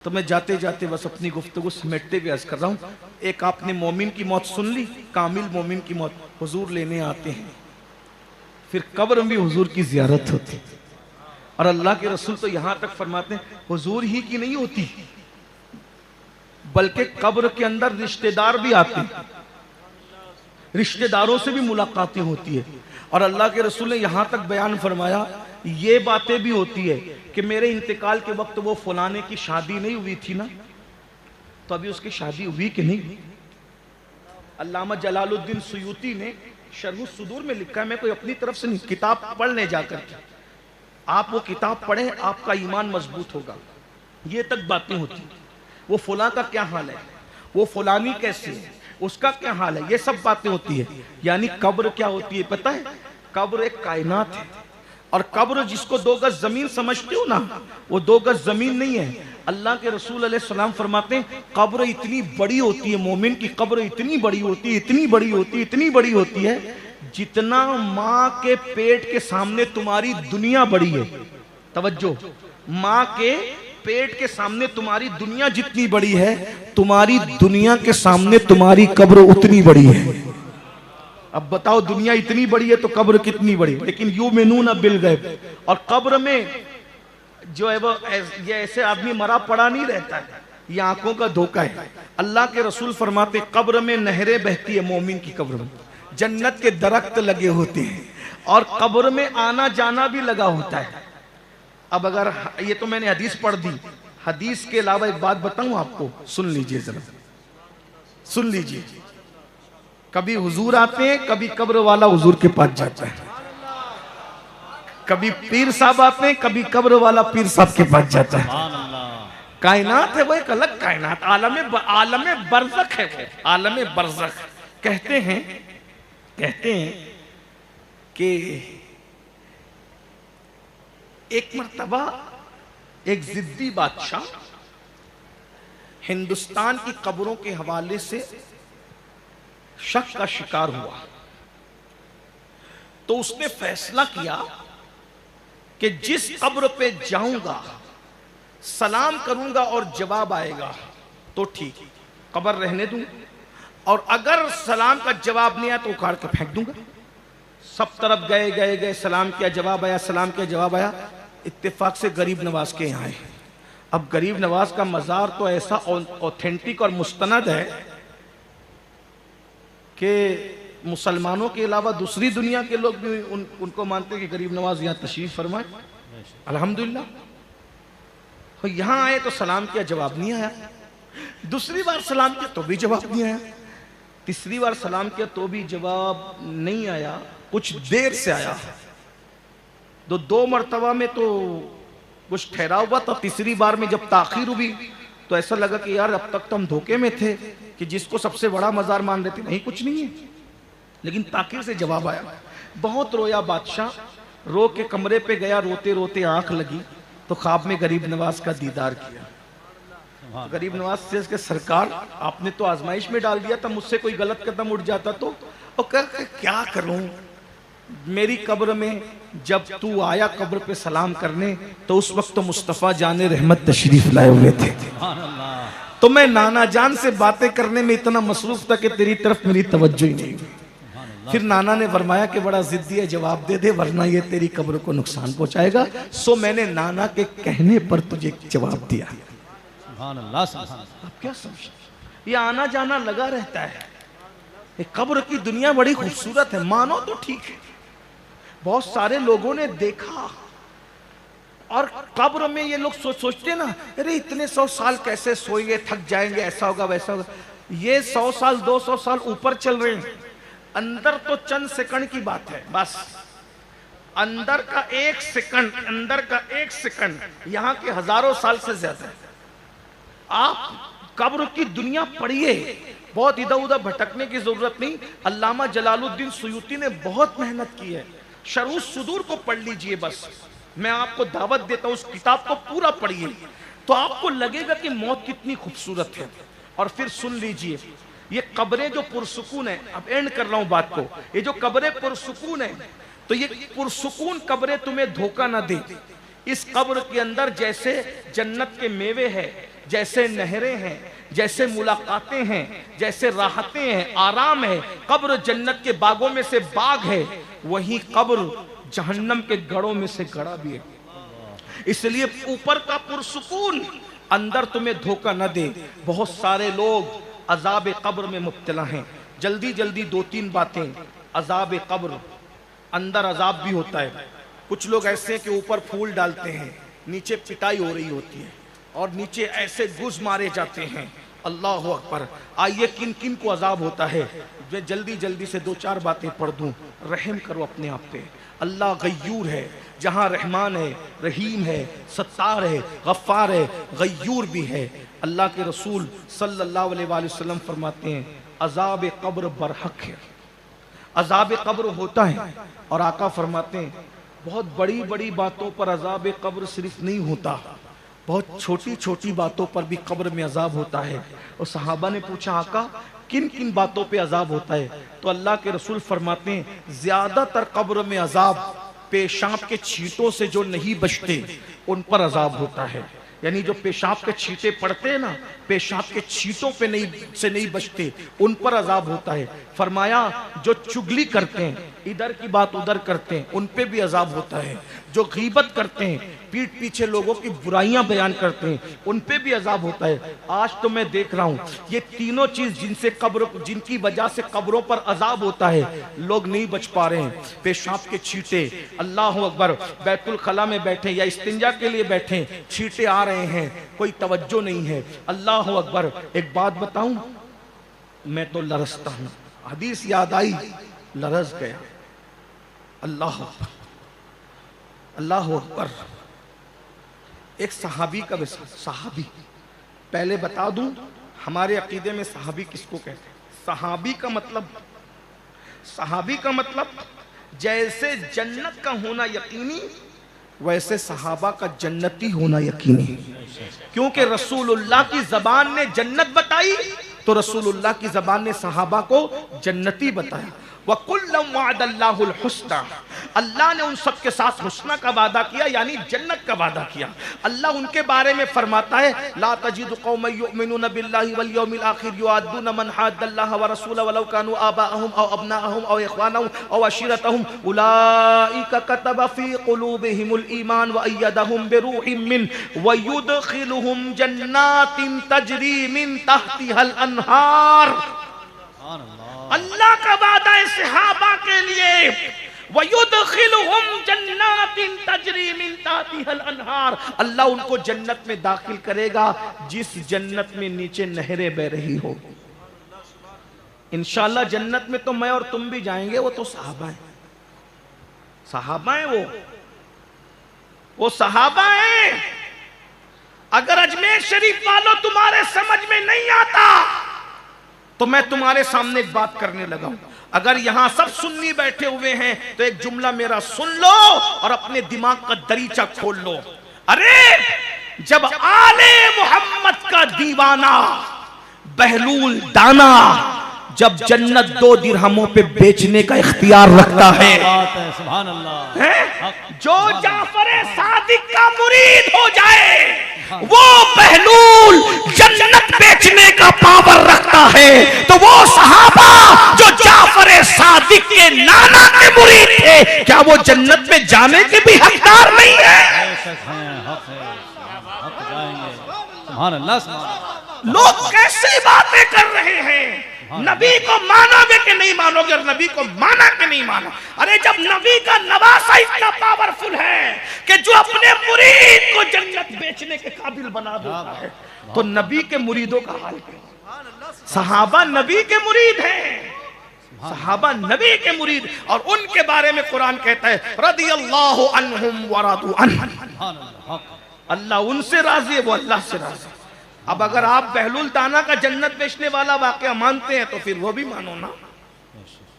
तो मैं जाते जाते बस अपनी गुफ्तगू समेटते हुए अर्ज कर रहा हूँ। एक आपने मोमिन की मौत सुन ली, कामिल मोमिन की मौत, हुजूर लेने आते हैं, फिर कब्र में भी हुजूर की जियारत होती। और अल्लाह के रसूल तो यहाँ तक फरमाते हैं हुजूर ही की नहीं होती, बल्कि कब्र के अंदर रिश्तेदार भी आते हैं, रिश्तेदारों से भी मुलाकातें होती है। और अल्लाह के रसूल ने यहाँ तक बयान फरमाया, ये बातें भी होती है कि मेरे इंतकाल के वक्त वो फलाने की शादी नहीं हुई थी ना, तो अभी उसकी शादी हुई कि नहीं। अल्लामा जलालुद्दीन सुयूती ने शरह सुदूर में लिखा है, मैं कोई अपनी तरफ से नहीं, किताब पढ़ने जाकर के आप वो किताब पढ़ें, आपका ईमान मजबूत होगा। ये तक बातें होती, वो फला का क्या हाल है, वो फलानी कैसे है, उसका क्या हाल है, ये सब बातें होती है। यानी कब्र क्या होती है पता है? कब्र एक कायनात है। और कब्र जिसको 2 गज जमीन समझते हो ना, वो 2 गज जमीन नहीं है। अल्लाह के रसूल अलैहि सलाम फरमाते हैं कब्र इतनी बड़ी होती है, मोमिन की कब्र इतनी बड़ी होती है, इतनी बड़ी होती है, इतनी बड़ी होती है, जितना माँ के पेट के सामने तुम्हारी दुनिया बड़ी है। तवज्जो, माँ के पेट के सामने तुम्हारी दुनिया जितनी बड़ी है, तुम्हारी दुनिया के सामने तुम्हारी कब्र उतनी बड़ी है। अब बताओ, दुनिया इतनी बड़ी है तो कब्र कितनी बड़ी। लेकिन युमिनूना बिल गैब, और कब्र में जो है वो ये ऐसे आदमी मरा पड़ा नहीं रहता है, ये आंखों का धोखा है। अल्लाह के रसूल फरमाते कब्र में नहरें बहती है, मोमिन की कब्र में जन्नत के दरख्त लगे होते हैं, और कब्र में आना जाना भी लगा होता है। अब अगर ये तो मैंने हदीस पढ़ दी, हदीस के अलावा एक बात बताऊं आपको, सुन लीजिए जरा, सुन लीजिए। कभी हुजूर आते हैं, कभी कब्र वाला हुजूर के पास जाता है, कभी पीर साहब आते हैं, कभी कब्र वाला पीर साहब के पास जाता है। कायनात है वो एक अलग कायनात, आलम बरज़ख है वो, आलम बरज़ख। कहते हैं कि एक मर्तबा एक जिद्दी बादशाह हिंदुस्तान की कब्रों के हवाले से शक का शिकार हुआ, तो उसने फैसला किया कि जिस कब्र पे जाऊंगा, सलाम करूंगा और जवाब आएगा तो ठीक, कब्र रहने दूं, और अगर सलाम का जवाब नहीं आया तो उखाड़ के फेंक दूंगा। सब तरफ गए गए गए, सलाम किया जवाब आया, सलाम किया जवाब आया। इत्तेफाक से गरीब नवाज के यहाँ आए। अब गरीब नवाज का मज़ार तो ऐसा ऑथेंटिक और मुस्तनद है कि मुसलमानों के अलावा दूसरी दुनिया के लोग भी उनको मानते हैं कि गरीब नवाज यहाँ तशरीफ फरमाए। अल्हम्दुलिल्लाह। तो यहाँ आए तो सलाम किया, जवाब नहीं आया। दूसरी बार सलाम किया तो भी जवाब नहीं आया। तीसरी बार सलाम किया तो भी जवाब नहीं आया, कुछ देर से आया। 2 मरतबा में तो कुछ ठहरा हुआ था, तीसरी बार में जब ताखीर हुई तो ऐसा लगा कि यार अब तक तो हम धोखे में थे कि जिसको सबसे बड़ा मज़ार मान रहे थे, नहीं कुछ नहीं है। लेकिन ताखीर से जवाब आया। बहुत रोया बादशाह, रो के कमरे पे गया, रोते रोते आंख लगी तो ख्वाब में गरीब नवाज का दीदार किया। तो गरीब नवाज से इसके सरकार आपने तो आजमाइश में डाल दिया था, मुझसे कोई गलत कदम उठ जाता तो। और क्या करूं, मेरी कब्र में जब तू आया कब्र पे सलाम करने, तो उस वक्त तो मुस्तफ़ा जाने रहमत तशरीफ लाए हुए थे, तो मैं नाना जान से बातें करने में इतना मसरूफ था कि तेरी तरफ मेरी तवज्जो ही नहीं हुई। फिर नाना ने फरमाया कि बड़ा जिद्दी है, जवाब दे दे वरना ये तेरी कब्र को नुकसान पहुंचाएगा। सो मैंने नाना के कहने पर तुझे जवाब दिया। आप क्या समझते, ये आना जाना लगा रहता है। कब्र की दुनिया बड़ी खूबसूरत है, मानो तो ठीक है। बहुत सारे लोगों ने देखा, और कब्र में ये लोग सोचते ना, अरे इतने 100 साल कैसे सोएंगे, थक जाएंगे, ऐसा होगा वैसा होगा। ये 100 साल 200 साल ऊपर चल रहे हैं, अंदर तो चंद सेकंड की बात है बस। अंदर का 1 सेकंड, अंदर का 1 सेकंड यहाँ के हजारों साल से ज्यादा है। आप कब्र की दुनिया पढ़िए, बहुत इधर उधर भटकने की जरूरत नहीं। अल्लामा जलालुद्दीन सुयूती ने बहुत मेहनत की है, शरह सुदूर को पढ़ लीजिए बस। मैं आपको दावत देता हूं, उस किताब को पूरा पढ़िए तो आपको लगेगा कि मौत कितनी खूबसूरत है। और फिर सुन लीजिए, ये कब्रें जो पुरसुकून है, अब एंड कर रहा हूं बात को, ये जो कब्रें पुरसुकून है, तो ये पुरसुकून कब्रें तुम्हें धोखा ना दे। इस कब्र के अंदर जैसे जन्नत के मेवे है, जैसे नहरें हैं, जैसे मुलाकातें हैं, जैसे राहतें हैं, आराम है। कब्र जन्नत के बागों में से बाग है, वहीं कब्र जहन्नम के गढ़ों में से गढ़ा भी है। इसलिए ऊपर का पुरसुकून अंदर तुम्हें धोखा न दे। बहुत सारे लोग अजाब कब्र में मुब्तला हैं। जल्दी जल्दी 2-3 बातें। अजाब कब्र, अंदर अजाब भी होता है। कुछ लोग ऐसे हैं कि ऊपर फूल डालते हैं, नीचे पिटाई हो रही होती है और नीचे ऐसे घुस मारे जाते हैं। अल्लाह अकबर। आइए किन किन को अजाब होता है, मैं जल्दी जल्दी से 2-4 बातें पढ़ दूं। रहम करो अपने आप पे। अल्लाह गय्यूर है, जहां रहमान है, रहीम है, सत्तार है, गफ्फार है, गय्यूर भी है। अल्लाह के रसूल सल्लल्लाहु अलैहि वसल्लम फरमाते हैं अजाब कब्र बरहक है, अजाब कब्र होता है। और आका फरमाते हैं बहुत बड़ी बड़ी बातों पर अजाब कब्र सिर्फ नहीं होता, बहुत छोटी छोटी बातों पर भी कब्र में अजाब होता है। और सहाबा ने पूछा आका किन किन बातों पे अजाब होता है? तो अल्लाह के रसूल फरमाते हैं ज्यादातर कब्र में अजाब पेशाब के छींटों से जो नहीं बचते उन पर अजाब होता है। यानी जो पेशाब के छींटे पड़ते हैं ना, पेशाब के छींटों पे नहीं बचते, उन पर अजाब होता है। फरमाया जो चुगली करते हैं, इधर की बात उधर करते हैं, उन पे भी अजाब होता है। जो गीबत करते हैं, पीठ पीछे लोगों की बुराइयां बयान करते हैं, उन पे भी अजाब होता है। आज तो मैं देख रहा हूं ये तीनों चीज जिनकी वजह से कब्रों पर अजाब होता है, लोग नहीं बच पा रहे हैं। पेशाब के छींटे, अल्लाह अकबर, बैतुल खला में बैठे या इस्तिंजा के लिए बैठे, छींटे आ रहे हैं, कोई तवज्जो नहीं है। अल्लाह अकबर। एक बात बताऊं, मैं तो लरसता हूं, हदीस याद आई, लरस गया। अल्लाह अकबर, अल्लाह अकबर। एक सहाबी का विषय, सहाबी पहले बता दूं हमारे अकीदे में सहाबी किसको कहते हैं? सहाबी का मतलब जैसे जन्नत का होना यकीनी, वैसे सहाबा का जन्नती होना यकीनी। क्योंकि रसूलुल्लाह की जबान ने जन्नत बताई तो रसूलुल्लाह की जबान ने सहाबा को जन्नती बताया। वकुल्लम वअदल्लाहुल हुस्ना, अल्लाह ने उन सब के साथ हुस्ना का वादा किया, यानी जन्नत का वादा किया। अल्लाह उनके बारे में फरमाता है ला तजिदु कौमन युमिनून बिल्लाहि वल यौमिल आखिर युआद्दून मन हाद्दल्लाह व रसूलहु वलौ कानू आबाअहुम औ अबनाअहुम औ इख्वानहुम औ अशीरतहुम उलाइका कतब फी कुलूबिहिमुल ईमान व अय्यदहुम बिरूहिम मिन व युदखिलुहुम जन्नातिन तजरी मिन तहतिहल अनहार। अल्लाह का वादा है सहाबा के लिए, वयुदखिलुहुम जन्नातिन तजरी मिन तहतिहल अनहार, अल्लाह उनको जन्नत में दाखिल करेगा जिस जन्नत में नीचे नहरें बह रही हो। इंशाअल्लाह जन्नत में तो मैं और तुम भी जाएंगे, वो तो सहाबा है, सहाबा है, वो सहाबा है। अगर अजमेर शरीफ वालों तुम्हारे समझ में नहीं आता तो मैं तुम्हारे सामने एक बात करने लगा हूं। अगर यहां सब सुन्नी बैठे हुए हैं तो एक जुमला मेरा सुन लो और अपने दिमाग का दरीचा खोल लो। अरे जब आले मोहम्मद का दीवाना बहलूल दाना जब जन्नत 2 दिरहमों पे बेचने का इख्तियार रखता है, सुभान अल्लाह, जो जाफर सादिक का मुरीद हो जाए वो बहलूल जन्नत बेचने का पावर रखता है, तो वो सहाबा जो जाफर सादिक के नाना के मुरीद थे, क्या वो जन्नत में जाने के भी हकदार नहीं है? लोग कैसी बातें कर रहे हैं? नबी को मानोगे कि नहीं मानोगे? और नबी को माना कि नहीं माना? अरे जब नबी का नवासा इतना पावरफुल है कि जो अपने मुरीद को जन्नत बेचने के काबिल बना देता है, तो नबी के मुरीदों का हाल क्या? सहाबा नबी के मुरीद हैं, सहाबा नबी के मुरीद, और उनके बारे में कुरान कहता है रदियल्लाहु अन्हुम व रदू अन्हु, अल्लाह उनसे राजी है, वो अल्लाह से राजी। अब अगर आप बहलूल दाना का जन्नत बेचने वाला वाकया मानते हैं तो फिर वो भी मानो ना।